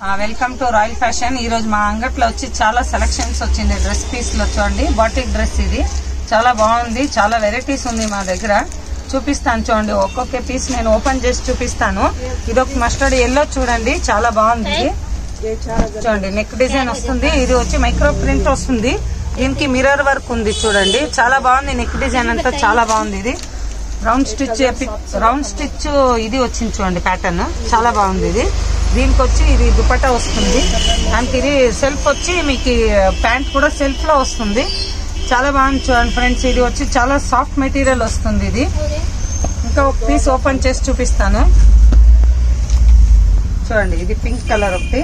Welcome to royal fashion. ఈ రోజు మా అంగట్లో వచ్చి చాలా సెలక్షన్స్ వచ్చింది డ్రెస్ పీస్ లో. చూడండి బాటిక్ డ్రెస్, ఇది చాలా బాగుంది, చాలా వెరైటీస్ ఉంది మా దగ్గర. చూపిస్తాను చూడండి, ఒక్కొక్క పీస్ నేను ఓపెన్ చేసి చూపిస్తాను. ఇది ఒక మస్టర్డ్ ఎల్లో చూడండి, చాలా బాగుంది. చూడండి నెక్ డిజైన్ వస్తుంది, ఇది వచ్చి మైక్రో ప్రింట్ వస్తుంది, దీనికి మిర్రర్ వర్క్ ఉంది. చూడండి చాలా బాగుంది, నెక్ డిజైన్ అంతా చాలా బాగుంది. ఇది రౌండ్ స్టిచ్ ఇది వచ్చింది చూడండి, ప్యాటర్న్ చాలా బాగుంది. ఇది దీనికి వచ్చి ఇది దుపట్టా వస్తుంది, దానికి ఇది సెల్ఫ్ వచ్చి మీకు ప్యాంట్ కూడా సెల్ఫ్ లో వస్తుంది, చాలా బాగుంది. చూడండి ఫ్రెండ్స్, ఇది వచ్చి చాలా సాఫ్ట్ మెటీరియల్ వస్తుంది. ఇది ఇంకా ఒక పీస్ ఓపెన్ చేసి చూపిస్తాను చూడండి. ఇది పింక్ కలర్ ఒకటి,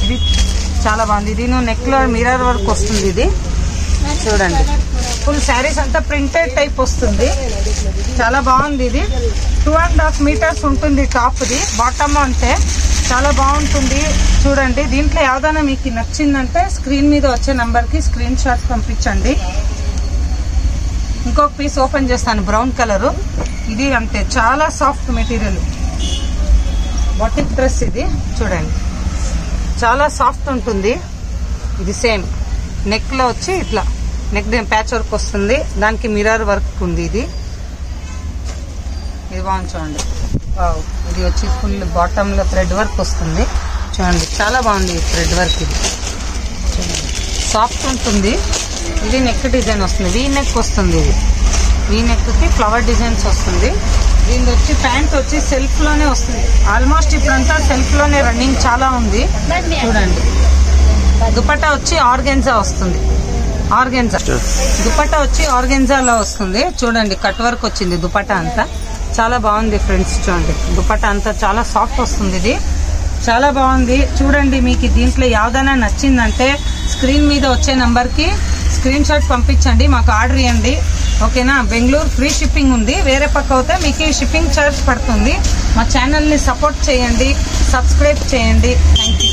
ఇది చాలా బాగుంది. ఇది నెక్ లో మిర్రర్ వర్క్ వస్తుంది. ఇది చూడండి ఫుల్ శారీస్ అంతా ప్రింటెడ్ టైప్ వస్తుంది, చాలా బాగుంది. ఇది 2.5 మీటర్స్ ఉంటుంది టాప్, ది బాటమ్ అంటే చాలా బాగుంటుంది. చూడండి దీంట్లో ఏదైనా మీకు నచ్చిందంటే స్క్రీన్ మీద వచ్చే నంబర్ కి స్క్రీన్ షాట్ పంపించండి. ఇంకొక పీస్ ఓపెన్ చేస్తాను, బ్రౌన్ కలర్, ఇది అంతే చాలా సాఫ్ట్ మెటీరియల్ బాటిక్ డ్రెస్. ఇది చూడండి చాలా సాఫ్ట్ ఉంటుంది. ఇది సేమ్ నెక్ లో వచ్చి ఇట్లా నెక్ ప్యాచ్ వర్క్ వస్తుంది, దానికి మిర్రర్ వర్క్ ఉంది. ఇది బాగుంది చూడండి. ఇది వచ్చి ఫుల్ బాటమ్ లో థ్రెడ్ వర్క్ వస్తుంది. చూడండి చాలా బాగుంది ఈ థ్రెడ్ వర్క్. ఇది సాఫ్ట్ ఉంటుంది. ఇది నెక్ డిజైన్ వస్తుంది, వీ నెక్ వస్తుంది. ఇది వీ నెక్ కి ఫ్లవర్ డిజైన్స్ వస్తుంది. దీని వచ్చి ప్యాంట్ వచ్చి సెల్ఫ్ లోనే వస్తుంది. ఆల్మోస్ట్ ఇప్పుడంతా సెల్ఫ్ లోనే రన్నింగ్ చాలా ఉంది. చూడండి దుపట్టా వచ్చి ఆర్గెన్జా వస్తుంది, ఆర్గెన్జా దుపట్టా వచ్చి ఆర్గెన్జాలో వస్తుంది. చూడండి కట్ వర్క్ వచ్చింది దుపట్టా అంతా, చాలా బాగుంది ఫ్రెండ్స్. చూడండి దుపట్టా అంతా చాలా సాఫ్ట్ వస్తుంది. ఇది చాలా బాగుంది. చూడండి మీకు దీంట్లో ఏదైనా నచ్చిందంటే స్క్రీన్ మీద వచ్చే నంబర్ కి స్క్రీన్ షాట్ పంపించండి, మాకు ఆర్డర్ ఇవ్వండి, ఓకేనా. బెంగళూరు ఫ్రీ షిప్పింగ్ ఉంది, వేరే పక్క అయితే మీకు షిప్పింగ్ ఛార్జ్ పడుతుంది. మా ఛానల్ని సపోర్ట్ చేయండి, సబ్స్క్రైబ్ చేయండి. Thank you.